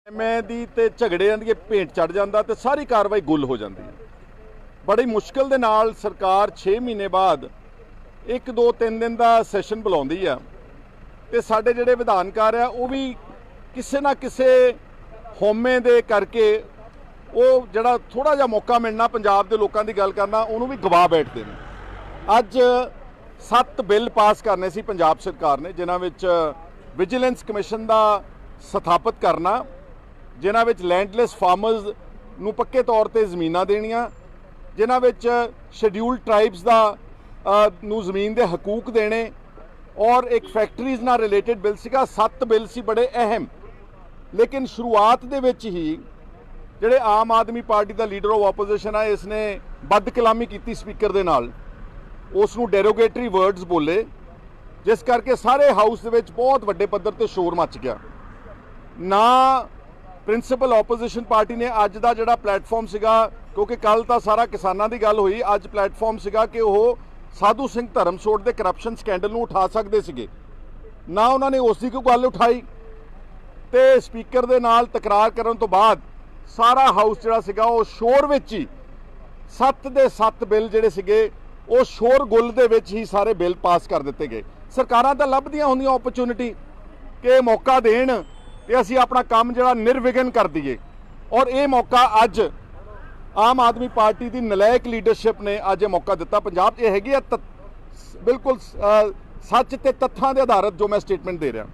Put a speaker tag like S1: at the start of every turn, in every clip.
S1: ਮੈਂ ਦੀ ਤੇ ਝਗੜਿਆਂ ਦੀ ਭੇਂਟ ਚੜ ਜਾਂਦਾ ਤੇ ਸਾਰੀ ਕਾਰਵਾਈ ਗੁੱਲ ਹੋ ਜਾਂਦੀ ਹੈ। ਬੜੀ ਮੁਸ਼ਕਲ ਦੇ ਨਾਲ ਸਰਕਾਰ 6 ਮਹੀਨੇ ਬਾਅਦ 1 2 3 ਦਿਨ ਦਾ ਸੈਸ਼ਨ ਬੁਲਾਉਂਦੀ ਆ ਤੇ ਸਾਡੇ ਜਿਹੜੇ ਵਿਧਾਨਕਾਰ ਆ ਉਹ ਵੀ ਕਿਸੇ ਨਾ ਕਿਸੇ ਹਉਮੈ ਦੇ ਕਰਕੇ ਉਹ ਜਿਹੜਾ ਥੋੜਾ ਜਿਹਾ ਮੌਕਾ ਮਿਲਣਾ ਪੰਜਾਬ ਦੇ ਲੋਕਾਂ ਦੀ ਗੱਲ ਕਰਨਾ ਉਹਨੂੰ ਵੀ ਗਵਾ ਬੈਠਦੇ ਨੇ। ਅੱਜ 7 ਬਿੱਲ ਪਾਸ ਕਰਨੇ ਸੀ ਪੰਜਾਬ ਸਰਕਾਰ ਨੇ, ਜਿਨ੍ਹਾਂ ਵਿੱਚ ਵਿਜੀਲੈਂਸ ਕਮਿਸ਼ਨ ਦਾ ਸਥਾਪਿਤ ਕਰਨਾ, ਜਿਨ੍ਹਾਂ ਵਿੱਚ ਲੈਂਡਲੈਸ ਫਾਰਮਰਸ ਨੂੰ ਪੱਕੇ ਤੌਰ ਤੇ ਜ਼ਮੀਨਾਂ ਦੇਣੀਆਂ, ਜਿਨ੍ਹਾਂ ਵਿੱਚ ਸ਼ੈਡਿਊਲਡ ਟ੍ਰਾਈਬਸ ਦਾ ਨੂੰ ਜ਼ਮੀਨ ਦੇ ਹਕੂਕ ਦੇਣੇ, ਔਰ ਇੱਕ ਫੈਕਟਰੀਜ਼ ਨਾਲ ਰਿਲੇਟਡ ਬਿੱਲ ਸੀਗਾ। 7 ਬਿੱਲ ਸੀ ਬੜੇ ਅਹਿਮ, ਲੇਕਿਨ ਸ਼ੁਰੂਆਤ ਦੇ ਵਿੱਚ ਹੀ ਜਿਹੜੇ ਆਮ ਆਦਮੀ ਪਾਰਟੀ ਦਾ ਲੀਡਰ ਆਫ ਆਪੋਜੀਸ਼ਨ ਆ, ਇਸ ਨੇ ਬਦਕਲਾਮੀ ਕੀਤੀ ਸਪੀਕਰ ਦੇ ਨਾਲ, ਉਸ ਨੂੰ ਡੈਰੋਗੇਟਰੀ ਵਰਡਸ ਬੋਲੇ, ਜਿਸ ਕਰਕੇ ਸਾਰੇ ਹਾਊਸ ਦੇ ਵਿੱਚ ਬਹੁਤ ਵੱਡੇ ਪੱਧਰ ਤੇ ਸ਼ੋਰ ਮਚ ਗਿਆ। ਨਾ ਪ੍ਰਿੰਸੀਪਲ ਆਪੋਜੀਸ਼ਨ ਪਾਰਟੀ ਨੇ ਅੱਜ ਦਾ ਜਿਹੜਾ ਪਲੇਟਫਾਰਮ ਸੀਗਾ, ਕਿਉਂਕਿ ਕੱਲ ਤਾਂ ਸਾਰਾ ਕਿਸਾਨਾਂ ਦੀ ਗੱਲ ਹੋਈ, ਅੱਜ ਪਲੇਟਫਾਰਮ ਸੀਗਾ ਕਿ ਉਹ ਸਾਧੂ ਸਿੰਘ ਧਰਮਸੋਤ ਦੇ ਕਰਪਸ਼ਨ ਸਕੈਂਡਲ ਨੂੰ ਉਠਾ ਸਕਦੇ ਸੀਗੇ, ਨਾ ਉਹਨਾਂ ਨੇ ਉਸ ਦੀ ਕੋਈ ਗੱਲ ਉਠਾਈ। ਤੇ ਸਪੀਕਰ ਦੇ ਨਾਲ ਤਕਰਾਰ ਕਰਨ ਤੋਂ ਬਾਅਦ ਸਾਰਾ ਹਾਊਸ ਜਿਹੜਾ ਸੀਗਾ ਉਹ ਸ਼ੋਰ ਵਿੱਚ ਹੀ 7 ਦੇ 7 ਬਿੱਲ ਜਿਹੜੇ ਸੀਗੇ ਉਹ ਸ਼ੋਰ ਗੁੱਲ ਦੇ ਵਿੱਚ ਹੀ ਸਾਰੇ ਬਿੱਲ ਪਾਸ ਕਰ ਦਿੱਤੇ ਗਏ। ਸਰਕਾਰਾਂ ਤਾਂ ਲੱਭਦੀਆਂ ਹੁੰਦੀਆਂ ਓਪਰਚੁਨਿਟੀ ਕਿ ਮੌਕਾ ਦੇਣ ਤੇ ਅਸੀਂ ਆਪਣਾ ਕੰਮ ਜਿਹੜਾ ਨਿਰਵਿਘਨ ਕਰ ਦਈਏ, ਔਰ ਇਹ ਮੌਕਾ ਅੱਜ ਆਮ ਆਦਮੀ ਪਾਰਟੀ ਦੀ ਨਲਾਇਕ ਲੀਡਰਸ਼ਿਪ ਨੇ ਅੱਜ ਇਹ ਮੌਕਾ ਦਿੱਤਾ। ਪੰਜਾਬ 'ਚ ਇਹ ਹੈਗੀ ਆ ਬਿਲਕੁਲ ਸੱਚ ਤੇ ਤੱਥਾਂ ਦੇ ਆਧਾਰਿਤ ਜੋ ਮੈਂ ਸਟੇਟਮੈਂਟ ਦੇ ਰਿਹਾ।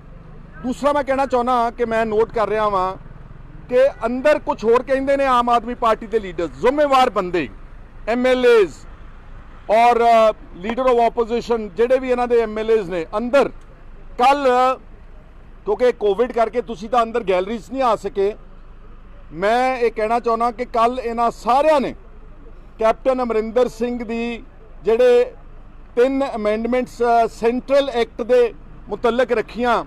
S1: ਦੂਸਰਾ ਮੈਂ ਕਹਿਣਾ ਚਾਹੁੰਦਾ ਕਿ ਮੈਂ ਨੋਟ ਕਰ ਰਿਹਾ ਵਾਂ ਕਿ ਅੰਦਰ ਕੁਝ ਹੋਰ ਕਹਿੰਦੇ ਨੇ ਆਮ ਆਦਮੀ ਪਾਰਟੀ ਦੇ ਲੀਡਰ, ਜ਼ਿੰਮੇਵਾਰ ਬੰਦੇ, MLAs ਔਰ ਲੀਡਰ ਆਫ ਆਪੋਜੀਸ਼ਨ, ਜਿਹੜੇ ਵੀ ਇਹਨਾਂ ਦੇ MLAs ਨੇ ਅੰਦਰ। ਕੱਲ ਕਿਉਂਕਿ ਕੋਵਿਡ ਕਰਕੇ ਤੁਸੀਂ ਤਾਂ ਅੰਦਰ ਗੈਲਰੀਜ਼ ਨਹੀਂ ਆ ਸਕੇ, ਮੈਂ ਇਹ ਕਹਿਣਾ ਚਾਹੁੰਦਾ ਕਿ ਕੱਲ ਇਹਨਾਂ ਸਾਰਿਆਂ ਨੇ ਕੈਪਟਨ ਅਮਰਿੰਦਰ ਸਿੰਘ ਦੀ ਜਿਹੜੇ 3 ਅਮੈਂਡਮੈਂਟਸ ਸੈਂਟਰਲ ਐਕਟ ਦੇ ਮੁਤਲਕ ਰੱਖੀਆਂ,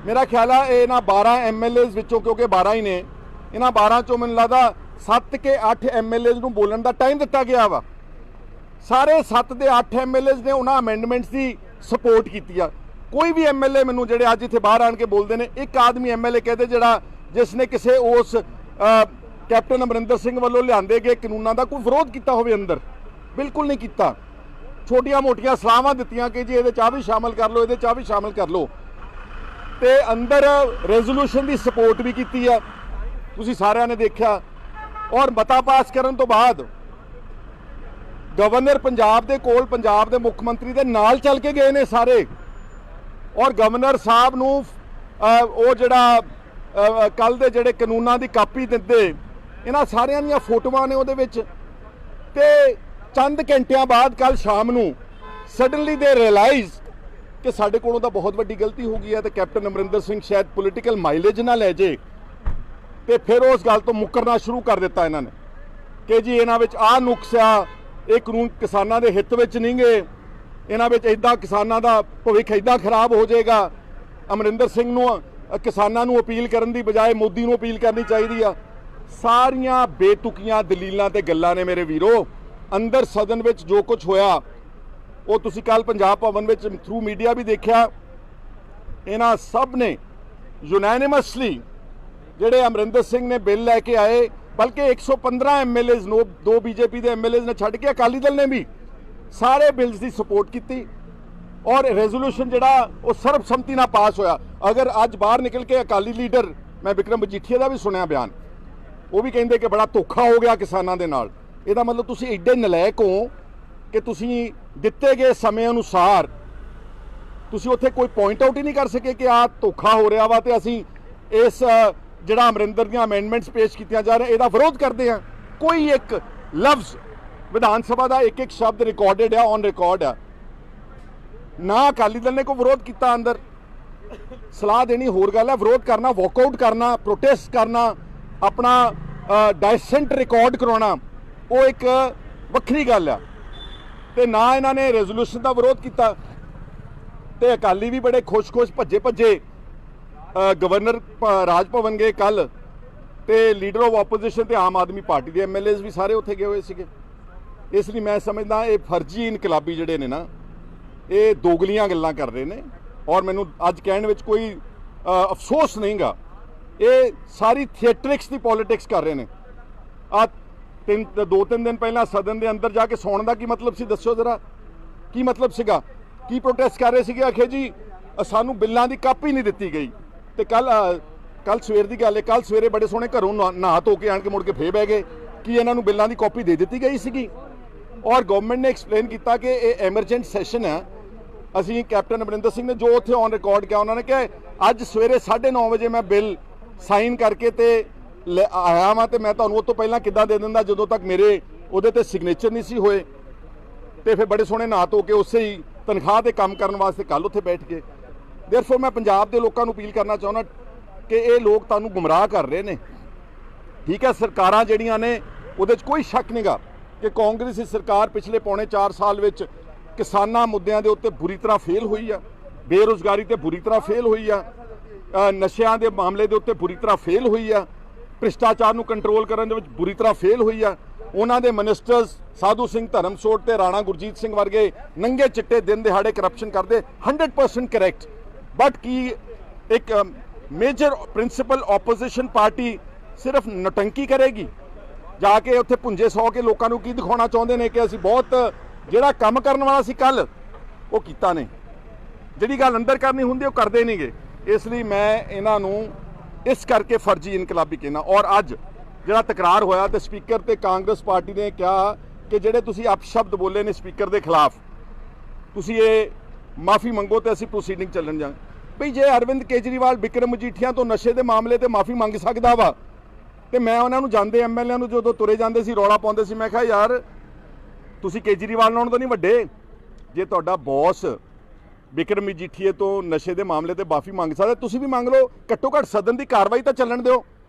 S1: ਮੇਰਾ ਖਿਆਲ ਆ ਇਹਨਾਂ 12 MLAs ਵਿੱਚੋਂ, ਕਿਉਂਕਿ 12 ਹੀ ਨੇ, ਇਹਨਾਂ 12 ਚੋਂ ਮੈਨੂੰ ਲੱਗਦਾ 7 ਕੇ 8 MLAs ਨੂੰ ਬੋਲਣ ਦਾ ਟਾਈਮ ਦਿੱਤਾ ਗਿਆ ਵਾ। ਸਾਰੇ 7 ਦੇ 8 MLAs ਨੇ ਉਹਨਾਂ ਅਮੈਂਡਮੈਂਟਸ ਦੀ ਸਪੋਰਟ ਕੀਤੀ ਆ। ਕੋਈ ਵੀ MLA ਮੈਨੂੰ ਜਿਹੜੇ ਅੱਜ ਇੱਥੇ ਬਾਹਰ ਆਣ ਕੇ ਬੋਲਦੇ ਨੇ, ਇੱਕ ਆਦਮੀ MLA ਕਹਦੇ ਜਿਹੜਾ ਜਿਸ ਨੇ ਕਿਸੇ ਉਸ ਕੈਪਟਨ ਅਮਰਿੰਦਰ ਸਿੰਘ ਵੱਲੋਂ ਲਿਆਂਦੇ ਗਏ ਕਾਨੂੰਨਾਂ ਦਾ ਕੋਈ ਵਿਰੋਧ ਕੀਤਾ ਹੋਵੇ ਅੰਦਰ, ਬਿਲਕੁਲ ਨਹੀਂ ਕੀਤਾ। ਛੋਟੀਆਂ ਮੋਟੀਆਂ ਸਲਾਹਾਂ ਦਿੱਤੀਆਂ ਕਿ ਜੀ ਇਹਦੇ 'ਚ ਵੀ ਸ਼ਾਮਲ ਕਰ ਲਓ, ਇਹਦੇ 'ਚ ਵੀ ਸ਼ਾਮਲ ਕਰ ਲਓ, ਤੇ ਅੰਦਰ ਰੈਜ਼ੋਲੂਸ਼ਨ ਦੀ ਸਪੋਰਟ ਵੀ ਕੀਤੀ ਆ, ਤੁਸੀਂ ਸਾਰਿਆਂ ਨੇ ਦੇਖਿਆ। ਔਰ ਮਤਾ ਪਾਸ ਕਰਨ ਤੋਂ ਬਾਅਦ ਗਵਰਨਰ ਪੰਜਾਬ ਦੇ ਕੋਲ, ਪੰਜਾਬ ਦੇ ਮੁੱਖ ਮੰਤਰੀ ਦੇ ਨਾਲ ਚੱਲ ਕੇ ਗਏ ਨੇ ਸਾਰੇ, ਔਰ ਗਵਰਨਰ ਸਾਹਿਬ ਨੂੰ ਉਹ ਜਿਹੜਾ ਕੱਲ ਦੇ ਜਿਹੜੇ ਕਾਨੂੰਨਾਂ ਦੀ ਕਾਪੀ ਦਿੰਦੇ, ਇਹਨਾਂ ਸਾਰਿਆਂ ਦੀਆਂ ਫੋਟੋਆਂ ਨੇ ਉਹਦੇ ਵਿੱਚ। ਤੇ ਚੰਦ ਘੰਟਿਆਂ ਬਾਅਦ ਕੱਲ ਸ਼ਾਮ ਨੂੰ ਸਡਨਲੀ ਦੇ ਰਿਅਲਾਈਜ਼ ਕਿ ਸਾਡੇ ਕੋਲੋਂ ਤਾਂ ਬਹੁਤ ਵੱਡੀ ਗਲਤੀ ਹੋ ਗਈ ਹੈ, ਤੇ ਕੈਪਟਨ ਅਮਰਿੰਦਰ ਸਿੰਘ ਸ਼ਾਇਦ ਪੋਲੀਟੀਕਲ ਮਾਈਲੇਜ ਨਾ ਲੈ ਜੇ, ਤੇ ਫਿਰ ਉਸ ਗੱਲ ਤੋਂ ਮੁੱਕਰਨਾ ਸ਼ੁਰੂ ਕਰ ਦਿੱਤਾ ਇਹਨਾਂ ਨੇ ਕਿ ਜੀ ਇਹਨਾਂ ਵਿੱਚ ਆਹ ਨੁਕਸ ਆ, ਇਹ ਕਾਨੂੰਨ ਕਿਸਾਨਾਂ ਦੇ ਹਿੱਤ ਵਿੱਚ ਨਹੀਂ ਗੇ, ਇਹਨਾਂ ਵਿੱਚ ਇਦਾਂ ਕਿਸਾਨਾਂ ਦਾ ਭਵਿੱਖ ਇਦਾਂ ਖਰਾਬ ਹੋ ਜਾਏਗਾ। ਅਮਰਿੰਦਰ ਸਿੰਘ ਨੂੰ, ਕਿਸਾਨਾਂ ਨੂੰ ਅਪੀਲ ਕਰਨ ਦੀ ਬਜਾਏ ਮੋਦੀ ਨੂੰ ਅਪੀਲ ਕਰਨੀ ਚਾਹੀਦੀ ਆ। ਸਾਰੀਆਂ ਬੇਤੁਕੀਆਂ ਦਲੀਲਾਂ ਤੇ ਗੱਲਾਂ ਨੇ ਮੇਰੇ ਵੀਰੋ। ਅੰਦਰ ਸਦਨ ਵਿੱਚ ਜੋ ਕੁਝ ਹੋਇਆ ਉਹ ਤੁਸੀਂ ਕੱਲ ਪੰਜਾਬ ਭਵਨ ਵਿੱਚ ਥਰੂ ਮੀਡੀਆ ਵੀ ਦੇਖਿਆ। ਇਹਨਾਂ ਸਭ ਨੇ ਯੂਨੈਨਿਮਸਲੀ ਜਿਹੜੇ ਅਮਰਿੰਦਰ ਸਿੰਘ ਨੇ ਬਿੱਲ ਲੈ ਕੇ ਆਏ, ਬਲਕਿ 115 MLAs ਨੂੰ, 2 BJP ਦੇ MLAs ਨੇ ਛੱਡ ਕੇ ਅਕਾਲੀ ਦਲ ਨੇ ਵੀ ਸਾਰੇ ਬਿੱਲਸ ਦੀ ਸਪੋਰਟ ਕੀਤੀ, ਔਰ ਰੈਜ਼ੋਲੂਸ਼ਨ ਜਿਹੜਾ ਉਹ ਸਰਬਸੰਮਤੀ ਨਾਲ ਪਾਸ ਹੋਇਆ। ਅਗਰ ਅੱਜ ਬਾਹਰ ਨਿਕਲ ਕੇ ਅਕਾਲੀ ਲੀਡਰ, ਮੈਂ ਵਿਕਰਮ ਮਜੀਠੀਆ ਦਾ ਵੀ ਸੁਣਿਆ ਬਿਆਨ, ਉਹ ਵੀ ਕਹਿੰਦੇ ਕਿ ਬੜਾ ਧੋਖਾ ਹੋ ਗਿਆ ਕਿਸਾਨਾਂ ਦੇ ਨਾਲ। ਇਹਦਾ ਮਤਲਬ ਤੁਸੀਂ ਐਡੇ ਨਲਾਇਕ ਹੋ ਕਿ ਤੁਸੀਂ ਦਿੱਤੇ ਗਏ ਸਮੇਂ ਅਨੁਸਾਰ ਤੁਸੀਂ ਉੱਥੇ ਕੋਈ ਪੁਆਇੰਟ ਆਊਟ ਹੀ ਨਹੀਂ ਕਰ ਸਕੇ ਕਿ ਆਹ ਧੋਖਾ ਹੋ ਰਿਹਾ ਵਾ, ਤੇ ਅਸੀਂ ਇਸ ਜਿਹੜਾ ਅਮਰਿੰਦਰ ਦੀਆਂ ਅਮੈਂਡਮੈਂਟਸ ਪੇਸ਼ ਕੀਤੀਆਂ ਜਾ ਰਹੀਆਂ ਇਹਦਾ ਵਿਰੋਧ ਕਰਦੇ ਆ। ਕੋਈ ਇੱਕ ਲਫ਼ਜ਼ ਵਿਧਾਨ ਸਭਾ ਦਾ, ਇੱਕ ਸ਼ਬਦ ਰਿਕਾਰਡਡ ਆ, ਔਨ ਰਿਕਾਰਡ ਆ। ਨਾ ਅਕਾਲੀ ਦਲ ਨੇ ਕੋਈ ਵਿਰੋਧ ਕੀਤਾ ਅੰਦਰ। ਸਲਾਹ ਦੇਣੀ ਹੋਰ ਗੱਲ ਹੈ, ਵਿਰੋਧ ਕਰਨਾ, ਵਾਕਆਊਟ ਕਰਨਾ, ਪ੍ਰੋਟੈਸਟ ਕਰਨਾ, ਆਪਣਾ ਡਾਇਸੈਂਟ ਰਿਕਾਰਡ ਕਰਾਉਣਾ, ਉਹ ਇੱਕ ਵੱਖਰੀ ਗੱਲ ਆ। ਤੇ ਨਾ ਇਹਨਾਂ ਨੇ ਰੈਜ਼ੋਲੂਸ਼ਨ ਦਾ ਵਿਰੋਧ ਕੀਤਾ, ਤੇ ਅਕਾਲੀ ਵੀ ਬੜੇ ਖੁਸ਼ ਭੱਜੇ ਗਵਰਨਰ ਰਾਜ ਭਵਨ ਗਏ ਕੱਲ, ਤੇ ਲੀਡਰ ਆਫ ਆਪੋਜੀਸ਼ਨ ਤੇ ਆਮ ਆਦਮੀ ਪਾਰਟੀ ਦੇ MLAs ਵੀ ਸਾਰੇ ਉੱਥੇ ਗਏ ਹੋਏ ਸੀਗੇ। ਇਸ ਲਈ ਮੈਂ ਸਮਝਦਾ ਇਹ ਫਰਜ਼ੀ ਇਨਕਲਾਬੀ ਜਿਹੜੇ ਨੇ ਨਾ, ਇਹ ਦੋਗਲੀਆਂ ਗੱਲਾਂ ਕਰ ਰਹੇ ਨੇ, ਔਰ ਮੈਨੂੰ ਅੱਜ ਕਹਿਣ ਵਿੱਚ ਕੋਈ ਅਫਸੋਸ ਨਹੀਂਗਾ ਇਹ ਸਾਰੀ ਥੀਏਟਰਿਕਸ ਦੀ ਪੋਲਿਟਿਕਸ ਕਰ ਰਹੇ ਨੇ। ਆ 2-3 ਦਿਨ ਪਹਿਲਾਂ ਸਦਨ ਦੇ ਅੰਦਰ ਜਾ ਕੇ ਸੌਣ ਦਾ ਕੀ ਮਤਲਬ ਸੀ, ਦੱਸੋ ਜ਼ਰਾ ਕੀ ਮਤਲਬ ਸੀਗਾ? ਕੀ ਪ੍ਰੋਟੈਸਟ ਕਰ ਰਹੇ ਸੀਗੇ? ਆਖੇ ਜੀ ਸਾਨੂੰ ਬਿੱਲਾਂ ਦੀ ਕਾਪੀ ਨਹੀਂ ਦਿੱਤੀ ਗਈ। ਤੇ ਕੱਲ ਸਵੇਰ ਦੀ ਗੱਲ ਹੈ, ਕੱਲ ਸਵੇਰੇ ਬੜੇ ਸੋਹਣੇ ਘਰੋਂ ਨਹਾ ਧੋ ਕੇ ਆਣ ਕੇ ਮੁੜ ਕੇ ਫੇਰ ਬਹਿ ਗਏ ਕਿ ਇਹਨਾਂ ਨੂੰ ਬਿੱਲਾਂ ਦੀ ਕਾਪੀ ਦੇ ਦਿੱਤੀ ਗਈ ਸੀਗੀ। ਔਰ ਗਵਰਨਮੈਂਟ ਨੇ ਐਕਸਪਲੇਨ ਕੀਤਾ ਕਿ ਇਹ ਐਮਰਜੈਂਟ ਸੈਸ਼ਨ ਹੈ। ਅਸੀਂ ਕੈਪਟਨ ਅਮਰਿੰਦਰ ਸਿੰਘ ਨੇ ਜੋ ਉੱਥੇ ਔਨ ਰਿਕਾਰਡ ਕਿਹਾ, ਉਹਨਾਂ ਨੇ ਕਿਹਾ ਅੱਜ ਸਵੇਰੇ 9:30 ਵਜੇ ਮੈਂ ਬਿੱਲ ਸਾਈਨ ਕਰਕੇ ਤੇ ਆਇਆ ਵਾਂ, ਤੇ ਮੈਂ ਤੁਹਾਨੂੰ ਉਹ ਤੋਂ ਪਹਿਲਾਂ ਕਿੱਦਾਂ ਦੇ ਦਿੰਦਾ ਜਦੋਂ ਤੱਕ ਮੇਰੇ ਉਹਦੇ ਤੇ ਸਿਗਨੇਚਰ ਨਹੀਂ ਸੀ ਹੋਏ। ਤੇ ਫਿਰ ਬੜੇ ਸੋਹਣੇ ਨਹਾ ਧੋ ਕੇ ਉਸੇ ਹੀ ਤਨਖਾਹ ਤੇ ਕੰਮ ਕਰਨ ਵਾਸਤੇ ਕੱਲ ਉੱਥੇ ਬੈਠ ਗਏ। ਦੇਅਰਫੋਰ ਮੈਂ ਪੰਜਾਬ ਦੇ ਲੋਕਾਂ ਨੂੰ ਅਪੀਲ ਕਰਨਾ ਚਾਹੁੰਦਾ ਕਿ ਇਹ ਲੋਕ ਤੁਹਾਨੂੰ ਗੁੰਮਰਾਹ ਕਰ ਰਹੇ ਨੇ। ਠੀਕ ਹੈ, ਸਰਕਾਰਾਂ ਜਿਹੜੀਆਂ ਨੇ ਉਹਦੇ 'ਚ ਕੋਈ ਸ਼ੱਕ ਨਹੀਂਗਾ ਕਿ ਕਾਂਗਰਸੀ ਸਰਕਾਰ ਪਿਛਲੇ ਪੌਣੇ 4 ਸਾਲ ਵਿੱਚ ਕਿਸਾਨਾਂ ਮੁੱਦਿਆਂ ਦੇ ਉੱਤੇ ਬੁਰੀ ਤਰ੍ਹਾਂ ਫੇਲ ਹੋਈ ਆ, ਬੇਰੁਜ਼ਗਾਰੀ ਤੇ ਬੁਰੀ ਤਰ੍ਹਾਂ ਫੇਲ ਹੋਈ ਆ, ਨਸ਼ਿਆਂ ਦੇ ਮਾਮਲੇ ਦੇ ਉੱਤੇ ਬੁਰੀ ਤਰ੍ਹਾਂ ਫੇਲ ਹੋਈ ਆ, ਭ੍ਰਿਸ਼ਟਾਚਾਰ ਨੂੰ ਕੰਟਰੋਲ ਕਰਨ ਦੇ ਵਿੱਚ ਬੁਰੀ ਤਰ੍ਹਾਂ ਫੇਲ ਹੋਈ ਆ। ਉਹਨਾਂ ਦੇ ਮਿਨਿਸਟਰਸ ਸਾਧੂ ਸਿੰਘ ਧਰਮਸੋਤ ਤੇ ਰਾਣਾ ਗੁਰਜੀਤ ਸਿੰਘ ਵਰਗੇ ਨੰਗੇ ਚਿੱਟੇ ਦਿਨ ਦਿਹਾੜੇ ਕਰਪਸ਼ਨ ਕਰਦੇ 100% ਕਰੈਕਟ। ਬਟ ਕੀ ਇੱਕ ਮੇਜਰ ਪ੍ਰਿੰਸੀਪਲ ਆਪੋਜੀਸ਼ਨ ਪਾਰਟੀ ਸਿਰਫ ਨਟੰਕੀ ਕਰੇਗੀ? ਜਾ ਕੇ ਉੱਥੇ ਪੁੰਜੇ ਸੌ ਕੇ ਲੋਕਾਂ ਨੂੰ ਕੀ ਦਿਖਾਉਣਾ ਚਾਹੁੰਦੇ ਨੇ ਕਿ ਅਸੀਂ ਬਹੁਤ ਜਿਹੜਾ ਕੰਮ ਕਰਨ ਵਾਲਾ ਸੀ ਕੱਲ ਉਹ ਕੀਤਾ ਨਹੀਂ, ਜਿਹੜੀ ਗੱਲ ਅੰਦਰ ਕਰਨੀ ਹੁੰਦੀ ਉਹ ਕਰਦੇ ਨਹੀਂਗੇ। ਇਸ ਲਈ ਮੈਂ ਇਹਨਾਂ ਨੂੰ ਇਸ ਕਰਕੇ ਫਰਜ਼ੀ ਇਨਕਲਾਬੀ ਕਹਿਣਾ। ਔਰ ਅੱਜ ਜਿਹੜਾ ਤਕਰਾਰ ਹੋਇਆ ਤੇ ਸਪੀਕਰ ਤੇ ਕਾਂਗਰਸ ਪਾਰਟੀ ਨੇ ਕਿਹਾ ਕਿ ਜਿਹੜੇ ਤੁਸੀਂ ਅਪਸ਼ਬਦ ਬੋਲੇ ਨੇ ਸਪੀਕਰ ਦੇ ਖਿਲਾਫ, ਤੁਸੀਂ ਇਹ ਮਾਫੀ ਮੰਗੋ ਤੇ ਅਸੀਂ ਪ੍ਰੋਸੀਡਿੰਗ ਚੱਲਣ ਜਾਵਾਂਗੇ। ਭਈ ਜੇ ਅਰਵਿੰਦ ਕੇਜਰੀਵਾਲ ਬਿਕਰਮ ਮਜੀਠੀਆ ਤੋਂ ਨਸ਼ੇ ਦੇ ਮਾਮਲੇ ਤੇ ਮਾਫੀ ਮੰਗ ਸਕਦਾ ਵਾ, ਤੇ ਮੈਂ ਉਹਨਾਂ ਨੂੰ ਜਾਂਦੇ ਐਮਐਲਏ ਨੂੰ ਜਦੋਂ ਤੁਰੇ ਜਾਂਦੇ ਸੀ ਰੌਲਾ ਪਾਉਂਦੇ ਸੀ, ਮੈਂ ਕਿਹਾ ਯਾਰ ਤੁਸੀਂ ਕੇਜਰੀਵਾਲ ਨਾਲੋਂ ਤਾਂ ਨਹੀਂ ਵੱਡੇ। ਜੇ ਤੁਹਾਡਾ ਬੌਸ ਬਿਕਰਮ ਮਜੀਠੀਏ ਤੋਂ ਨਸ਼ੇ ਦੇ ਮਾਮਲੇ ਤੇ ਮਾਫੀ ਮੰਗ ਸਕਦਾ, ਤੁਸੀਂ ਵੀ ਮੰਗ ਲਓ। ਘੱਟੋ ਘੱਟ ਸਦਨ ਦੀ ਕਾਰਵਾਈ ਤਾਂ ਚੱਲਣ ਦਿਓ।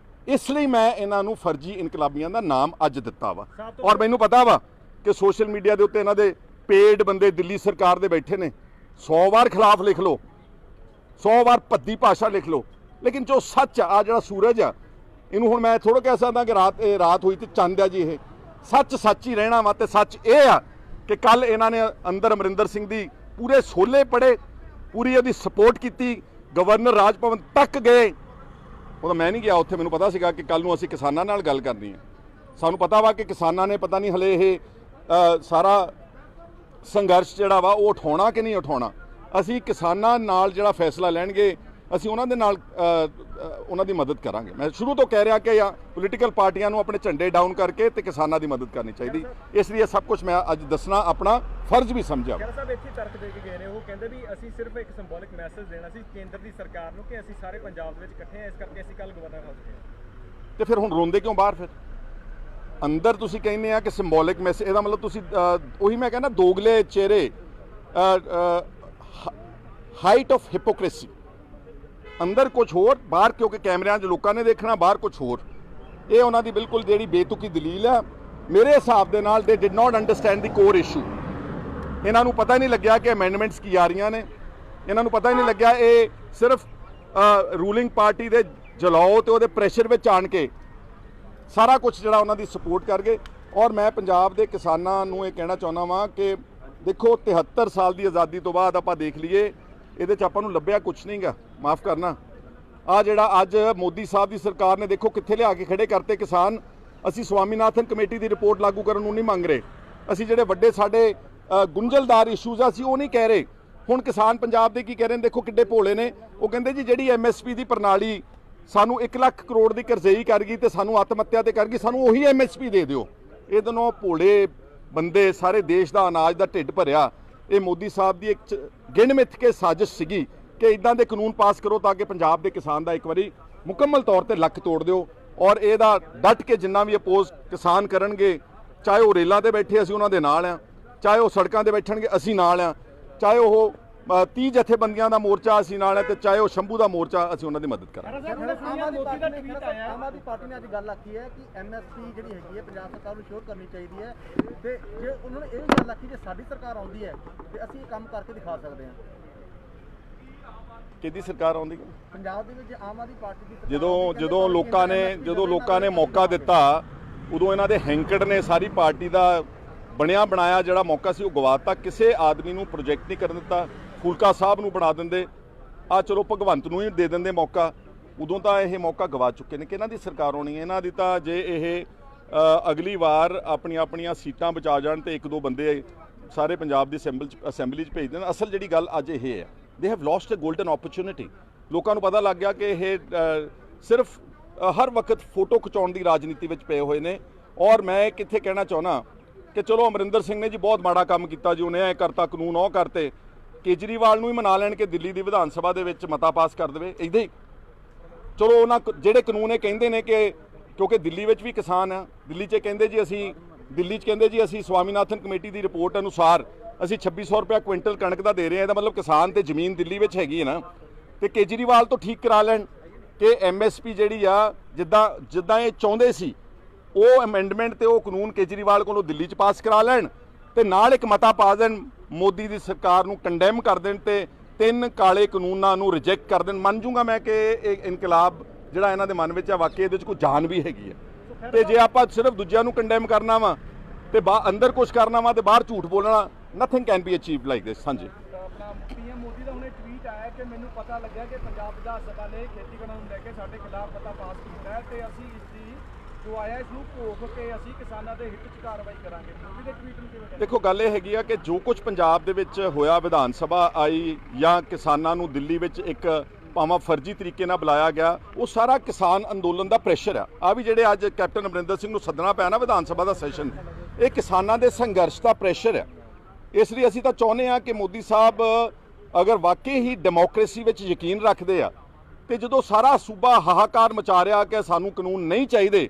S1: ਇਸ ਲਈ ਮੈਂ ਇਹਨਾਂ ਨੂੰ ਫਰਜ਼ੀ ਇਨਕਲਾਬੀਆਂ ਦਾ ਨਾਮ ਅੱਜ ਦਿੱਤਾ ਵਾ। ਔਰ ਮੈਨੂੰ ਪਤਾ ਵਾ ਕਿ ਸੋਸ਼ਲ ਮੀਡੀਆ ਦੇ ਉੱਤੇ ਇਹਨਾਂ ਦੇ ਪੇਡ ਬੰਦੇ ਦਿੱਲੀ ਸਰਕਾਰ ਦੇ ਬੈਠੇ ਨੇ। 100 ਵਾਰ ਖਿਲਾਫ ਲਿਖ ਲਓ, 100 ਵਾਰ ਭੱਦੀ ਭਾਸ਼ਾ ਲਿਖ ਲਓ, ਲੇਕਿਨ ਜੋ ਸੱਚ ਆ ਜਿਹੜਾ ਸੂਰਜ ਆ, ਇਹਨੂੰ ਹੁਣ ਮੈਂ ਥੋੜਾ ਕਹਿ ਸਕਦਾ ਕਿ ਰਾਤ ਹੋਈ ਤੇ ਚੰਦ ਆ ਜੀ। ਇਹ ਸੱਚ ਹੀ ਰਹਿਣਾ ਵਾ। ਤੇ ਸੱਚ ਇਹ ਆ ਕਿ ਕੱਲ ਇਹਨਾਂ ਨੇ ਅੰਦਰ ਅਮਰਿੰਦਰ ਸਿੰਘ ਦੀ ਪੂਰੇ ਸੋਲੇ ਪੜੇ, ਪੂਰੀ ਉਹਦੀ ਸਪੋਰਟ ਕੀਤੀ, ਗਵਰਨਰ ਰਾਜ ਭਵਨ ਤੱਕ ਗਏ। ਉਹਦਾ ਮੈਂ ਨਹੀਂ ਗਿਆ ਉੱਥੇ, ਮੈਨੂੰ ਪਤਾ ਸੀਗਾ ਕਿ ਕੱਲ ਨੂੰ ਅਸੀਂ ਕਿਸਾਨਾਂ ਨਾਲ ਗੱਲ ਕਰਨੀ ਹੈ। ਸਾਨੂੰ ਪਤਾ ਵਾ ਕਿ ਕਿਸਾਨਾਂ ਨੇ ਪਤਾ ਨਹੀਂ ਹਲੇ ਇਹ ਸਾਰਾ ਸੰਘਰਸ਼ ਜਿਹੜਾ ਵਾ ਉਹ ਉਠਾਉਣਾ ਕਿ ਨਹੀਂ ਉਠਾਉਣਾ। ਅਸੀਂ ਕਿਸਾਨਾਂ ਨਾਲ ਜਿਹੜਾ ਫੈਸਲਾ ਲੈਣਗੇ ਅਸੀਂ ਉਹਨਾਂ ਦੇ ਨਾਲ ਉਹਨਾਂ ਦੀ ਮਦਦ ਕਰਾਂਗੇ। ਮੈਂ ਸ਼ੁਰੂ ਤੋਂ ਕਹਿ ਰਿਹਾ ਕਿ ਪੋਲੀਟੀਕਲ ਪਾਰਟੀਆਂ ਨੂੰ ਆਪਣੇ ਝੰਡੇ ਡਾਊਨ ਕਰਕੇ ਤੇ ਕਿਸਾਨਾਂ ਦੀ ਮਦਦ ਕਰਨੀ ਚਾਹੀਦੀ। ਇਸ ਲਈ ਇਹ ਸਭ ਕੁਝ ਮੈਂ ਅੱਜ ਦੱਸਣਾ ਆਪਣਾ ਫਰਜ਼ ਵੀ ਸਮਝਿਆ।
S2: ਖਹਿਰਾ ਸਾਹਿਬ ਇੱਥੇ ਤਰਕ ਦੇ ਕੇ ਗਏ ਨੇ, ਉਹ ਕਹਿੰਦੇ ਵੀ ਅਸੀਂ ਸਿਰਫ ਇੱਕ ਸਿੰਬੋਲਿਕ ਮੈਸੇਜ ਦੇਣਾ ਸੀ ਕੇਂਦਰ ਦੀ ਸਰਕਾਰ ਨੂੰ ਕਿ ਅਸੀਂ ਸਾਰੇ ਪੰਜਾਬ ਦੇ ਵਿੱਚ ਇਕੱਠੇ ਹਾਂ, ਇਸ ਕਰਕੇ ਅਸੀਂ ਕੱਲ ਗਵਰਨਰ ਹਾਊਸ ਗਏ।
S1: ਤੇ ਫਿਰ ਹੁਣ ਰੋਂਦੇ ਕਿਉਂ ਬਾਹਰ? ਫਿਰ ਅੰਦਰ ਤੁਸੀਂ ਕਹਿੰਦੇ ਆ ਕਿ ਸਿੰਬੋਲਿਕ ਮੈਸੇਜ, ਇਹਦਾ ਮਤਲਬ ਤੁਸੀਂ ਉਹੀ ਮੈਂ ਕਹਿੰਦਾ ਦੋਗਲੇ ਚਿਹਰੇ, ਹਾਈਟ ਆਫ ਹਿਪੋਕ੍ਰੇਸੀ। ਅੰਦਰ ਕੁਝ ਹੋਰ, ਬਾਹਰ ਕਿਉਂਕਿ ਕੈਮਰਿਆਂ 'ਚ ਲੋਕਾਂ ਨੇ ਦੇਖਣਾ, ਬਾਹਰ ਕੁਝ ਹੋਰ। ਇਹ ਉਹਨਾਂ ਦੀ ਬਿਲਕੁਲ ਜਿਹੜੀ ਬੇਤੁਕੀ ਦਲੀਲ ਆ। ਮੇਰੇ ਹਿਸਾਬ ਦੇ ਨਾਲ ਦੇ did not understand the core issue. ਇਹਨਾਂ ਨੂੰ ਪਤਾ ਹੀ ਨਹੀਂ ਲੱਗਿਆ ਕਿ ਅਮੈਂਡਮੈਂਟਸ ਕੀ ਆ ਰਹੀਆਂ ਨੇ। ਇਹਨਾਂ ਨੂੰ ਪਤਾ ਹੀ ਨਹੀਂ ਲੱਗਿਆ ਇਹ ਸਿਰਫ ਰੂਲਿੰਗ ਪਾਰਟੀ ਦੇ ਜਲਾਓ ਤੇ ਉਹਦੇ ਪ੍ਰੈਸ਼ਰ ਵਿੱਚ ਆਣ ਕੇ ਸਾਰਾ ਕੁਝ ਜਿਹੜਾ ਉਹਨਾਂ ਦੀ ਸਪੋਰਟ ਕਰ ਗਏ। ਔਰ ਮੈਂ ਪੰਜਾਬ ਦੇ ਕਿਸਾਨਾਂ ਨੂੰ ਇਹ ਕਹਿਣਾ ਚਾਹੁੰਦਾ ਵਾਂ ਕਿ ਦੇਖੋ 73 ਸਾਲ ਦੀ ਆਜ਼ਾਦੀ ਤੋਂ ਬਾਅਦ ਆਪਾਂ ਦੇਖ ਲਈਏ, ਇਹਦੇ 'ਚ ਆਪਾਂ ਨੂੰ ਲੱਭਿਆ ਕੁਛ ਨਹੀਂਗਾ। ਮਾਫ ਕਰਨਾ, ਆ ਜਿਹੜਾ ਅੱਜ ਮੋਦੀ ਸਾਹਿਬ ਦੀ ਸਰਕਾਰ ਨੇ ਦੇਖੋ ਕਿੱਥੇ ਲਿਆ ਕੇ ਖੜੇ ਕਰਤੇ ਕਿਸਾਨ। ਅਸੀਂ ਸਵਾਮੀਨਾਥਨ ਕਮੇਟੀ ਦੀ ਰਿਪੋਰਟ ਲਾਗੂ ਕਰਨ ਨੂੰ ਨਹੀਂ ਮੰਗ ਰਹੇ। ਅਸੀਂ ਜਿਹੜੇ ਵੱਡੇ ਸਾਡੇ ਗੁੰਝਲਦਾਰ ਇਸ਼ੂਜ਼ ਆ ਅਸੀਂ ਉਹ ਨਹੀਂ ਕਹਿ ਰਹੇ। ਹੁਣ ਕਿਸਾਨ ਪੰਜਾਬ ਦੇ ਕੀ ਕਹਿ ਰਹੇ ਨੇ, ਦੇਖੋ ਕਿੱਡੇ ਭੋਲੇ ਨੇ। ਉਹ ਕਹਿੰਦੇ ਜੀ ਜਿਹੜੀ MSP ਦੀ ਪ੍ਰਣਾਲੀ ਸਾਨੂੰ 1 ਲੱਖ ਕਰੋੜ ਦੀ ਕਰਜ਼ਈ ਕਰ ਗਈ ਤੇ ਸਾਨੂੰ ਆਤਮ ਹੱਤਿਆ ਤੇ ਕਰ ਗਈ, ਸਾਨੂੰ ਉਹੀ MSP ਦੇ ਦਿਓ। ਇਹ ਦੋਨੋਂ ਭੋਲੇ ਬੰਦੇ ਸਾਰੇ ਦੇਸ਼ ਦਾ ਅਨਾਜ ਦਾ ਢਿੱਡ ਭਰਿਆ। ਇਹ ਮੋਦੀ ਸਾਹਿਬ ਦੀ ਇੱਕ ਗਿਣ ਮਿੱਥ ਕੇ ਸਾਜ਼ਿਸ਼ ਸੀਗੀ ਕਿ ਇਦਾਂ ਦੇ ਕਾਨੂੰਨ ਪਾਸ ਕਰੋ ਤਾਂ ਕਿ ਪੰਜਾਬ ਦੇ ਕਿਸਾਨ ਦਾ ਇੱਕ ਵਾਰੀ ਮੁਕੰਮਲ ਤੌਰ ਤੇ ਲੱਕ ਤੋੜ ਦਿਓ। ਔਰ ਇਹਦਾ ਡਟ ਕੇ ਜਿੰਨਾ ਵੀ ਅਪੋਜ਼ ਕਿਸਾਨ ਕਰਨਗੇ, ਚਾਹੇ ਉਹ ਰੇਲਾਂ ਤੇ ਬੈਠੇ ਅਸੀਂ ਉਹਨਾਂ ਦੇ ਨਾਲ ਆ, ਚਾਹੇ ਉਹ ਸੜਕਾਂ ਤੇ ਬੈਠਣਗੇ ਅਸੀਂ ਨਾਲ ਆ, ਚਾਹੇ ਉਹ 30 ਜਥੇਬੰਦੀਆਂ ਦਾ ਮੋਰਚਾ ਅਸੀਂ ਨਾਲ ਹੈ ਤੇ ਚਾਹੇ ਉਹ ਸ਼ੰਭੂ ਦਾ ਮੋਰਚਾ, ਅਸੀਂ ਉਹਨਾਂ ਦੀ ਮਦਦ ਕਰਾਂਗੇ।
S2: ਆਮ ਆਦਮੀ ਪਾਰਟੀ ਨੇ ਅੱਜ ਗੱਲ ਆਖੀ ਹੈ ਕਿ MSP ਜਿਹੜੀ ਹੈਗੀ ਹੈ ਪੰਜਾਬ ਸਰਕਾਰ ਨੂੰ ਸ਼ੋਰ ਕਰਨੀ ਚਾਹੀਦੀ ਹੈ, ਤੇ ਜੇ ਉਹਨਾਂ ਨੇ ਇਹ ਵੀ ਗੱਲ ਆਖੀ ਜੇ ਸਾਡੀ ਸਰਕਾਰ ਆਉਂਦੀ ਹੈ ਤੇ ਅਸੀਂ ਇਹ ਕੰਮ ਕਰਕੇ ਦਿਖਾ ਸਕਦੇ ਹਾਂ।
S1: ਕਿਹਦੀ ਸਰਕਾਰ ਆਉਂਦੀ?
S2: ਪੰਜਾਬ ਦੇ ਵਿੱਚ ਆਮ ਆਦਮੀ ਪਾਰਟੀ ਦੀ।
S1: ਜਦੋਂ ਲੋਕਾਂ ਨੇ ਮੌਕਾ ਦਿੱਤਾ ਉਦੋਂ ਇਹਨਾਂ ਦੇ ਹੈਂਕੜ ਨੇ ਸਾਰੀ ਪਾਰਟੀ ਦਾ ਬਣਿਆ ਬਣਾਇਆ ਜਿਹੜਾ ਮੌਕਾ ਸੀ ਉਹ ਗਵਾਤਾ। ਕਿਸੇ ਆਦਮੀ ਨੂੰ ਪ੍ਰੋਜੈਕਟ ਨਹੀਂ ਕਰਨ ਦਿੱਤਾ। ਫੂਲਕਾ ਸਾਹਿਬ ਨੂੰ ਬਣਾ ਦਿੰਦੇ, ਆ ਚਲੋ ਭਗਵੰਤ ਨੂੰ ਹੀ ਦੇ ਦਿੰਦੇ ਮੌਕਾ। ਉਦੋਂ ਤਾਂ ਇਹ ਮੌਕਾ ਗਵਾ ਚੁੱਕੇ ਨੇ ਕਿ ਇਹਨਾਂ ਦੀ ਸਰਕਾਰ ਹੋਣੀ ਹੈ। ਇਹਨਾਂ ਦੀ ਤਾਂ ਜੇ ਇਹ ਅਗਲੀ ਵਾਰ ਆਪਣੀਆਂ ਸੀਟਾਂ ਬਚਾ ਜਾਣ ਤੇ ਇੱਕ ਦੋ ਬੰਦੇ ਸਾਰੇ ਪੰਜਾਬ ਦੀ ਅਸੈਂਬਲੀ 'ਚ ਭੇਜ ਦੇਣ। ਅਸਲ ਜਿਹੜੀ ਗੱਲ ਅੱਜ ਇਹ ਹੈ, they have lost a golden opportunity. ਲੋਕਾਂ ਨੂੰ ਪਤਾ ਲੱਗ ਗਿਆ ਕਿ ਇਹ ਸਿਰਫ ਹਰ ਵਕਤ ਫੋਟੋ ਖਿਚਾਉਣ ਦੀ ਰਾਜਨੀਤੀ ਵਿੱਚ ਪਏ ਹੋਏ ਨੇ। ਔਰ ਮੈਂ ਕਿੱਥੇ ਕਹਿਣਾ ਚਾਹੁੰਦਾ ਕਿ ਚਲੋ ਅਮਰਿੰਦਰ ਸਿੰਘ ਨੇ ਜੀ ਬਹੁਤ ਮਾੜਾ ਕੰਮ ਕੀਤਾ ਜੀ, ਉਹਨੇ ਇਹ ਕਰਤਾ, ਕਾਨੂੰਨ ਉਹ ਕਰਤੇ। ਕੇਜਰੀਵਾਲ ਨੂੰ ਹੀ ਮਨਾ ਲੈਣ ਕਿ ਦਿੱਲੀ ਦੀ ਵਿਧਾਨ ਸਭਾ ਦੇ ਵਿੱਚ ਮਤਾ ਪਾਸ ਕਰ ਦੇਵੇ ਇੱਦਾਂ ਹੀ। ਚਲੋ ਉਹਨਾਂ ਜਿਹੜੇ ਕਾਨੂੰਨ ਇਹ ਕਹਿੰਦੇ ਨੇ ਕਿ ਕਿਉਂਕਿ ਦਿੱਲੀ ਵਿੱਚ ਵੀ ਕਿਸਾਨ ਆ, ਦਿੱਲੀ 'ਚ ਕਹਿੰਦੇ ਜੀ ਅਸੀਂ ਸਵਾਮੀਨਾਥਨ ਕਮੇਟੀ ਦੀ ਰਿਪੋਰਟ ਅਨੁਸਾਰ ਅਸੀਂ 2600 ਰੁਪਇਆ ਕੁਇੰਟਲ ਕਣਕ ਦਾ ਦੇ ਰਹੇ ਹਾਂ। ਇਹਦਾ ਮਤਲਬ ਕਿਸਾਨ ਤੇ ਜ਼ਮੀਨ ਦਿੱਲੀ ਵਿੱਚ ਹੈਗੀ ਹੈ ਨਾ। ਤੇ ਕੇਜਰੀਵਾਲ ਤੋਂ ਠੀਕ ਕਰਾ ਲੈਣ ਕਿ MSP ਜਿਹੜੀ ਆ ਜਿੱਦਾਂ ਇਹ ਚਾਹੁੰਦੇ ਸੀ, ਉਹ ਅਮੈਂਡਮੈਂਟ ਤੇ ਉਹ ਕਾਨੂੰਨ ਕੇਜਰੀਵਾਲ ਕੋਲੋਂ ਦਿੱਲੀ 'ਚ ਪਾਸ ਕਰਾ ਲੈਣ ਤੇ ਨਾਲ ਇੱਕ ਮਤਾ ਪਾ ਦੇਣ, ਮੋਦੀ ਦੀ ਸਰਕਾਰ ਨੂੰ ਕੰਡੈਮ ਕਰ ਦੇਣ ਤੇ 3 ਕਾਲੇ ਕਾਨੂੰਨਾਂ ਨੂੰ ਰਿਜੈਕਟ ਕਰ ਦੇਣ। ਮੰਨ ਜੂਗਾ ਮੈਂ ਕਿ ਇਹ ਇਨਕਲਾਬ ਜਿਹੜਾ ਇਹਨਾਂ ਦੇ ਮਨ ਵਿੱਚ ਆ, ਵਾਕਈ ਇਹਦੇ 'ਚ ਕੋਈ ਜਾਨ ਵੀ ਹੈਗੀ ਹੈ। ਤੇ ਜੇ ਆਪਾਂ ਸਿਰਫ ਦੂਜਿਆਂ ਨੂੰ ਕੰਡੈਮ ਕਰਨਾ ਵਾ ਤੇ ਅੰਦਰ ਕੁਝ ਕਰਨਾ ਵਾ ਤੇ ਬਾਹਰ ਝੂਠ ਬੋਲਣਾ, nothing can be achieved like this. ਹਾਂਜੀ,
S3: ਆਪਣਾ PM ਮੋਦੀ ਦਾ ਹੁਣੇ ਟਵੀਟ ਆਇਆ ਕਿ ਮੈਨੂੰ ਪਤਾ ਲੱਗਿਆ ਕਿ ਪੰਜਾਬ ਵਿਧਾਨ ਸਭਾ ਨੇ ਖੇਤੀ ਕਾਨੂੰਨ ਨੂੰ ਲੈ ਕੇ ਸਾਡੇ ਖਿਲਾਫ ਮਤਾ ਪਾਸ ਕੀਤਾ ਹੈ ਤੇ ਅਸੀਂ ਇਸ ਦੀ ਜੋ ਆਇਆ ਇਸ ਨੂੰ ਭੋਗ ਕੇ ਅਸੀਂ ਕਿਸਾਨਾਂ ਦੇ ਹਿੱਤ 'ਚ ਕਾਰਵਾਈ ਕਰਾਂਗੇ। ਮੋਦੀ ਦੇ ਟਵੀਟ ਨੂੰ ਕਿਵੇਂ
S1: ਦੇਖੋ, ਗੱਲ ਇਹ ਹੈਗੀ ਆ ਕਿ ਜੋ ਕੁਝ ਪੰਜਾਬ ਦੇ ਵਿੱਚ ਹੋਇਆ, ਵਿਧਾਨ ਸਭਾ ਆਈ ਜਾਂ ਕਿਸਾਨਾਂ ਨੂੰ ਦਿੱਲੀ ਵਿੱਚ ਇੱਕ ਭਾਵੇਂ ਫਰਜ਼ੀ ਤਰੀਕੇ ਨਾਲ ਬੁਲਾਇਆ ਗਿਆ, ਉਹ ਸਾਰਾ ਕਿਸਾਨ ਅੰਦੋਲਨ ਦਾ ਪ੍ਰੈਸ਼ਰ ਆ ਵੀ ਜਿਹੜੇ ਅੱਜ ਕੈਪਟਨ ਅਮਰਿੰਦਰ ਸਿੰਘ ਨੂੰ ਸੱਦਣਾ ਪਿਆ ਨਾ ਵਿਧਾਨ ਸਭਾ ਦਾ ਸੈਸ਼ਨ, ਇਹ ਕਿਸਾਨਾਂ ਦੇ ਸੰਘਰਸ਼ ਦਾ ਪ੍ਰੈਸ਼ਰ ਆ। ਇਸ ਲਈ ਅਸੀਂ ਤਾਂ ਚਾਹੁੰਦੇ ਆ ਕਿ ਮੋਦੀ ਸਾਹਿਬ ਅਗਰ ਵਾਕਈ ਹੀ ਡੈਮੋਕ੍ਰੇਸੀ ਵਿੱਚ ਯਕੀਨ ਰੱਖਦੇ ਆ ਤੇ ਜਦੋਂ ਸਾਰਾ ਸੂਬਾ ਹਾਹਾਕਾਰ ਮਚਾ ਰਿਹਾ ਕਿ ਸਾਨੂੰ ਕਾਨੂੰਨ ਨਹੀਂ ਚਾਹੀਦੇ,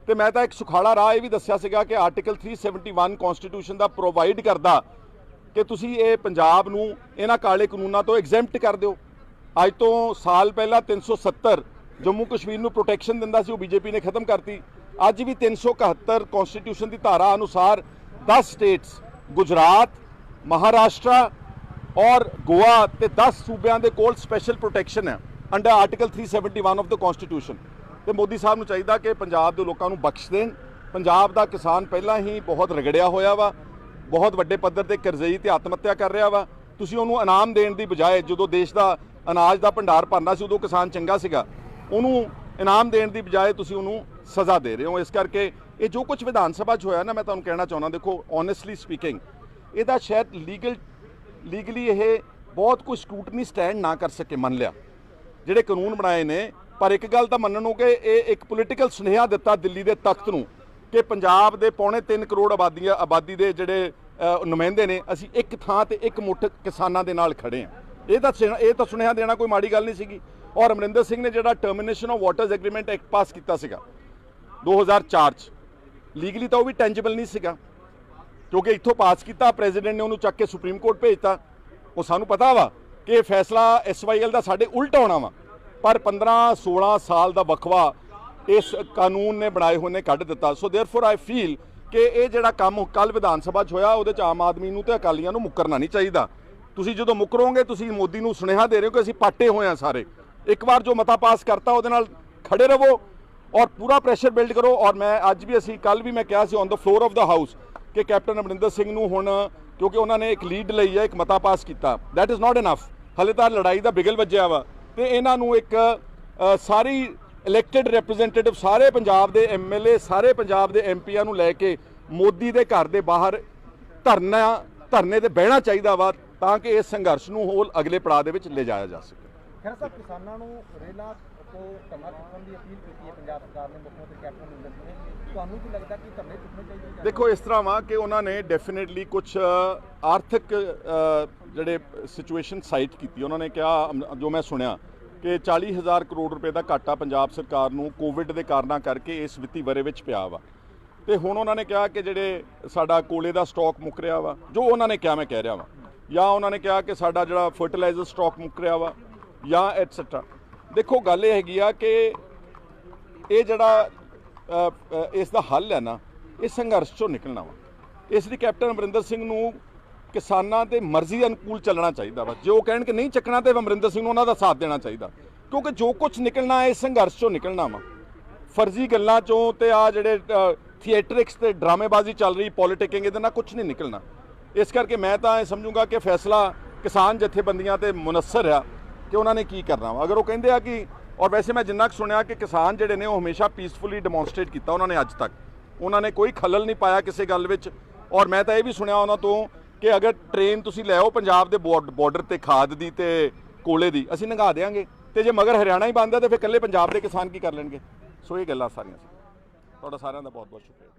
S1: ਤੇ ਮੈਂ ਤਾਂ ਇੱਕ ਸੁਖਾਲਾ ਰਾਹ ਇਹ ਵੀ ਦੱਸਿਆ ਸੀਗਾ ਕਿ ਆਰਟੀਕਲ 371 ਕਨਸਟੀਟਿਊਸ਼ਨ ਦਾ ਪ੍ਰੋਵਾਈਡ ਕਰਦਾ ਕਿ ਤੁਸੀਂ ਇਹ ਪੰਜਾਬ ਨੂੰ ਇਹਨਾਂ ਕਾਲੇ ਕਾਨੂੰਨਾਂ ਤੋਂ ਐਗਜ਼ੈਂਪਟ ਕਰ ਦਿਓ। ਅੱਜ ਤੋਂ ਸਾਲ ਪਹਿਲਾਂ 370 ਜੰਮੂ ਕਸ਼ਮੀਰ ਨੂੰ ਪ੍ਰੋਟੈਕਸ਼ਨ ਦਿੰਦਾ ਸੀ, ਉਹ ਬੀਜੇਪੀ ਨੇ ਖਤਮ ਕਰਤੀ। ਅੱਜ ਵੀ 371 ਕਨਸਟੀਟਿਊਸ਼ਨ ਦੀ ਧਾਰਾ ਅਨੁਸਾਰ 10 ਸਟੇਟਸ ਗੁਜਰਾਤ, ਮਹਾਰਾਸ਼ਟਰ ਔਰ ਗੋਆ ਤੇ 10 ਸੂਬਿਆਂ ਦੇ ਕੋਲ ਸਪੈਸ਼ਲ ਪ੍ਰੋਟੈਕਸ਼ਨ ਹੈ under article 371 of the constitution. ਤੇ ਮੋਦੀ ਸਾਹਿਬ ਨੂੰ ਚਾਹੀਦਾ ਕਿ ਪੰਜਾਬ ਦੇ ਲੋਕਾਂ ਨੂੰ ਬਖਸ਼ ਦੇਣ। ਪੰਜਾਬ ਦਾ ਕਿਸਾਨ ਪਹਿਲਾਂ ਹੀ ਬਹੁਤ ਰਗੜਿਆ ਹੋਇਆ ਵਾ, ਬਹੁਤ ਵੱਡੇ ਪੱਧਰ ਤੇ ਕਰਜ਼ਈ ਤੇ ਆਤਮ ਹੱਤਿਆ ਕਰ ਰਿਹਾ ਵਾ। ਤੁਸੀਂ ਉਹਨੂੰ ਇਨਾਮ ਦੇਣ ਦੀ ਬਜਾਏ, ਜਦੋਂ ਦੇਸ਼ ਦਾ ਅਨਾਜ ਦਾ ਭੰਡਾਰ ਭਰਨਾ ਸੀ ਉਦੋਂ ਕਿਸਾਨ ਚੰਗਾ ਸੀਗਾ, ਉਹਨੂੰ ਇਨਾਮ ਦੇਣ ਦੀ ਬਜਾਏ ਤੁਸੀਂ ਉਹਨੂੰ ਸਜ਼ਾ ਦੇ ਰਹੇ ਹੋ। ਇਸ ਕਰਕੇ ਇਹ ਜੋ ਕੁਝ ਵਿਧਾਨ ਸਭਾ 'ਚ ਹੋਇਆ ਨਾ, ਮੈਂ ਤੁਹਾਨੂੰ ਕਹਿਣਾ ਚਾਹੁੰਦਾ, ਦੇਖੋ ਓਨੈਸਟਲੀ ਸਪੀਕਿੰਗ ਇਹਦਾ ਸ਼ਾਇਦ ਲੀਗਲੀ ਇਹ ਬਹੁਤ ਕੋਈ ਸਕੂਟਨੀ ਸਟੈਂਡ ਨਾ ਕਰ ਸਕੇ, ਮੰਨ ਲਿਆ ਜਿਹੜੇ ਕਾਨੂੰਨ ਬਣਾਏ ਨੇ। ਪਰ ਇੱਕ ਗੱਲ ਤਾਂ ਮੰਨਣ ਨੂੰ ਕਿ ਇਹ ਇੱਕ ਪੋਲੀਟੀਕਲ ਸੁਨੇਹਾ ਦਿੱਤਾ ਦਿੱਲੀ ਦੇ ਤਖਤ ਨੂੰ ਕਿ ਪੰਜਾਬ ਦੇ 3.25 ਕਰੋੜ ਆਬਾਦੀ ਦੇ ਜਿਹੜੇ ਨੁਮਾਇੰਦੇ ਨੇ, ਅਸੀਂ ਇੱਕ ਥਾਂ ਤੇ ਇੱਕ ਮੁੱਠ ਕਿਸਾਨਾਂ ਦੇ ਨਾਲ ਖੜੇ ਹਾਂ। ਇਹ ਤਾਂ ਸੁਨੇਹਾ ਦੇਣਾ ਕੋਈ ਮਾੜੀ ਗੱਲ ਨਹੀਂ ਸੀਗੀ। ਔਰ ਅਮਰਿੰਦਰ ਸਿੰਘ ਨੇ ਜਿਹੜਾ termination of waters agreement act pass ਕੀਤਾ ਸੀਗਾ 2004 'ਚ, ਲੀਗਲੀ ਤਾਂ ਉਹ ਵੀ ਟੈਂਜੀਬਲ ਨਹੀਂ ਸੀਗਾ ਕਿਉਂਕਿ ਇੱਥੋਂ ਪਾਸ ਕੀਤਾ, ਪ੍ਰੈਜ਼ੀਡੈਂਟ ਨੇ ਉਹਨੂੰ ਚੱਕ ਕੇ ਸੁਪਰੀਮ ਕੋਰਟ ਭੇਜਤਾ। ਉਹ ਸਾਨੂੰ ਪਤਾ ਵਾ ਕਿ ਇਹ ਫੈਸਲਾ SYL ਦਾ ਸਾਡੇ ਉਲਟ ਆਉਣਾ ਵਾ, ਪਰ 15-16 ਸਾਲ ਦਾ ਵਕਫਾ ਇਸ ਕਾਨੂੰਨ ਨੇ ਬਣਾਏ ਹੋਏ ਨੇ ਕੱਢ ਦਿੱਤਾ। ਸੋ ਦੇਅਰਫੋਰ ਆਈ ਫੀਲ ਕਿ ਇਹ ਜਿਹੜਾ ਕੰਮ ਕੱਲ ਵਿਧਾਨ ਸਭਾ 'ਚ ਹੋਇਆ, ਉਹਦੇ 'ਚ ਆਮ ਆਦਮੀ ਨੂੰ ਤੇ ਅਕਾਲੀਆਂ ਨੂੰ ਮੁੱਕਰਨਾ ਨਹੀਂ ਚਾਹੀਦਾ। ਤੁਸੀਂ ਜਦੋਂ ਮੁੱਕਰੋਗੇ, ਤੁਸੀਂ ਮੋਦੀ ਨੂੰ ਸੁਨੇਹਾ ਦੇ ਰਹੇ ਹੋ ਕਿ ਅਸੀਂ ਪਾਟੇ ਹੋਏ ਹਾਂ ਸਾਰੇ। ਇੱਕ ਵਾਰ ਜੋ ਮਤਾ ਪਾਸ ਕਰਤਾ ਉਹਦੇ ਨਾਲ ਖੜੇ ਰਹੋ ਔਰ ਪੂਰਾ ਪ੍ਰੈਸ਼ਰ ਬਿਲਡ ਕਰੋ। ਔਰ ਮੈਂ ਅੱਜ ਵੀ ਕੱਲ ਵੀ ਮੈਂ ਕਿਹਾ ਸੀ on the floor of the house ਕਿ ਕੈਪਟਨ ਅਮਰਿੰਦਰ ਸਿੰਘ ਨੂੰ ਹੁਣ, ਕਿਉਂਕਿ ਉਹਨਾਂ ਨੇ ਇੱਕ ਲੀਡ ਲਈ ਹੈ, ਇੱਕ ਮਤਾ ਪਾਸ ਕੀਤਾ, ਦੈਟ ਇਜ਼ ਨਾਟ ਇਨਫ। ਹਲੇ ਤਾਂ ਲੜਾਈ ਦਾ ਬਿਗਲ ਵੱਜਿਆ ਵਾ ਤੇ ਇਹਨਾਂ ਨੂੰ ਇੱਕ ਸਾਰੀ ਇਲੈਕਟਿਡ ਰਿਪਰੈਜ਼ੈਂਟੇਟਿਵ, ਸਾਰੇ ਪੰਜਾਬ ਦੇ MLA, ਸਾਰੇ ਪੰਜਾਬ ਦੇ MPਆਂ ਨੂੰ ਲੈ ਕੇ ਮੋਦੀ ਦੇ ਘਰ ਦੇ ਬਾਹਰ ਧਰਨੇ ਤੇ ਬਹਿਣਾ ਚਾਹੀਦਾ ਵਾ ਤਾਂ ਕਿ ਇਸ ਸੰਘਰਸ਼ ਨੂੰ ਹੋਰ ਅਗਲੇ ਪੜਾਅ ਦੇ ਵਿੱਚ ਲਿਜਾਇਆ ਜਾ ਸਕੇ।
S2: ਖੈਰ ਸਾਹਿਬ, ਕਿਸਾਨਾਂ ਨੂੰ ਰੇਲਾਂ ਤੋਂ ਧਰਨਾ ਚੁੱਕਣ ਦੀ ਅਪੀਲ ਕੀਤੀ ਹੈ ਪੰਜਾਬ ਸਰਕਾਰ ਨੇ, ਮੁੱਖ ਮੰਤਰੀ ਕੈਪਟਨ ਅਮਰਿੰਦਰ ਸਿੰਘ ਨੇ। ਤੁਹਾਨੂੰ ਕੀ ਲੱਗਦਾ ਕਿ ਧਰਨੇ ਚੁੱਕਣੇ ਚਾਹੀਦੇ?
S1: ਦੇਖੋ, ਇਸ ਤਰ੍ਹਾਂ ਵਾ ਕਿ ਉਹਨਾਂ ਨੇ ਡੈਫੀਨੇਟਲੀ ਕੁਝ ਆਰਥਿਕ ਜਿਹੜੇ ਸਿਚੁਏਸ਼ਨ ਸਾਈਟ ਕੀਤੀ। ਉਹਨਾਂ ਨੇ ਕਿਹਾ, ਜੋ ਮੈਂ ਸੁਣਿਆ, ਕਿ 40,000 ਕਰੋੜ ਰੁਪਏ ਦਾ ਘਾਟਾ ਪੰਜਾਬ ਸਰਕਾਰ ਨੂੰ ਕੋਵਿਡ ਦੇ ਕਾਰਨਾਂ ਕਰਕੇ ਇਸ ਵਿੱਤੀ ਵਰ੍ਹੇ ਵਿੱਚ ਪਿਆ ਵਾ। ਤੇ ਹੁਣ ਉਹਨਾਂ ਨੇ ਕਿਹਾ ਕਿ ਜਿਹੜੇ ਸਾਡਾ ਕੋਲੇ ਦਾ ਸਟਾਕ ਮੁੱਕ ਰਿਹਾ ਵਾ, ਜੋ ਉਹਨਾਂ ਨੇ ਕਿਹਾ ਮੈਂ ਕਹਿ ਰਿਹਾ ਵਾ, ਜਾਂ ਉਹਨਾਂ ਨੇ ਕਿਹਾ ਕਿ ਸਾਡਾ ਜਿਹੜਾ ਫਰਟੀਲਾਈਜ਼ਰ ਸਟਾਕ ਮੁੱਕ ਰਿਹਾ ਵਾ, ਜਾਂ ਐਟਸੈਟਰਾ। ਦੇਖੋ, ਗੱਲ ਇਹ ਹੈਗੀ ਆ ਕਿ ਇਹ ਜਿਹੜਾ ਇਸ ਦਾ ਹੱਲ ਹੈ ਨਾ, ਇਹ ਸੰਘਰਸ਼ 'ਚੋਂ ਨਿਕਲਣਾ ਵਾ। ਇਸ ਲਈ ਕੈਪਟਨ ਅਮਰਿੰਦਰ ਸਿੰਘ ਨੂੰ ਕਿਸਾਨਾਂ ਦੇ ਮਰਜ਼ੀ ਅਨੁਕੂਲ ਚੱਲਣਾ ਚਾਹੀਦਾ ਵਾ। ਜੇ ਉਹ ਕਹਿਣ ਕਿ ਨਹੀਂ ਚੱਕਣਾ ਤੇ ਅਮਰਿੰਦਰ ਸਿੰਘ ਨੂੰ ਉਹਨਾਂ ਦਾ ਸਾਥ ਦੇਣਾ ਚਾਹੀਦਾ, ਕਿਉਂਕਿ ਜੋ ਕੁਝ ਨਿਕਲਣਾ ਹੈ ਇਸ ਸੰਘਰਸ਼ 'ਚੋਂ ਨਿਕਲਣਾ ਵਾ। ਫਰਜ਼ੀ ਗੱਲਾਂ 'ਚੋਂ ਤੇ ਆ ਜਿਹੜੇ ਥੀਏਟਰਿਕਸ ਤੇ ਡਰਾਮੇਬਾਜ਼ੀ ਚੱਲ ਰਹੀ, ਪੋਲੀਟਿਕਿੰਗ, ਇਹਦੇ ਨਾਲ ਕੁਝ ਨਹੀਂ ਨਿਕਲਣਾ। ਇਸ ਕਰਕੇ ਮੈਂ ਤਾਂ ਇਹ ਸਮਝੂੰਗਾ ਕਿ ਫੈਸਲਾ ਕਿਸਾਨ ਜਥੇਬੰਦੀਆਂ ਤੇ ਮੁਨੱਸਰ ਆ ਕਿ ਉਹਨਾਂ ਨੇ ਕੀ ਕਰਨਾ ਵਾ। ਅਗਰ ਉਹ ਕਹਿੰਦੇ ਆ ਕਿ ਔਰ ਵੈਸੇ ਮੈਂ ਜਿੰਨਾ ਕੁ ਸੁਣਿਆ ਕਿ ਕਿਸਾਨ ਜਿਹੜੇ ਨੇ ਉਹ ਹਮੇਸ਼ਾ ਪੀਸਫੁਲੀ ਡੈਮੋਨਸਟ੍ਰੇਟ ਕੀਤਾ ਉਹਨਾਂ ਨੇ ਅੱਜ ਤੱਕ, ਉਹਨਾਂ ਨੇ ਕੋਈ ਖਲਲ ਨਹੀਂ ਪਾਇਆ ਕਿਸੇ ਗੱਲ ਵਿੱਚ। ਔਰ ਮੈਂ ਤਾਂ ਇਹ ਵੀ ਸੁਣਿਆ ਉਹਨਾਂ ਤੋਂ ਕਿ ਅਗਰ ਟ੍ਰੇਨ ਤੁਸੀਂ ਲੈ ਆਓ ਪੰਜਾਬ ਦੇ ਬਾਰਡਰ ਤੇ ਖਾਦ ਦੀ ਤੇ ਕੋਲੇ ਦੀ, ਅਸੀਂ ਲੰਘਾ ਦੇਵਾਂਗੇ, ਤੇ ਜੇ ਮਗਰ ਹਰਿਆਣਾ ਹੀ ਬੰਦ ਹੈ ਤਾਂ ਫਿਰ ਇਕੱਲੇ ਪੰਜਾਬ ਦੇ ਕਿਸਾਨ ਕੀ ਕਰ ਲੈਣਗੇ। ਸੋ ਇਹ ਗੱਲਾਂ ਸਾਰੀਆਂ ਸੀ। ਤੁਹਾਡਾ ਸਾਰਿਆਂ ਦਾ ਬਹੁਤ ਬਹੁਤ ਸ਼ੁਕਰੀਆ।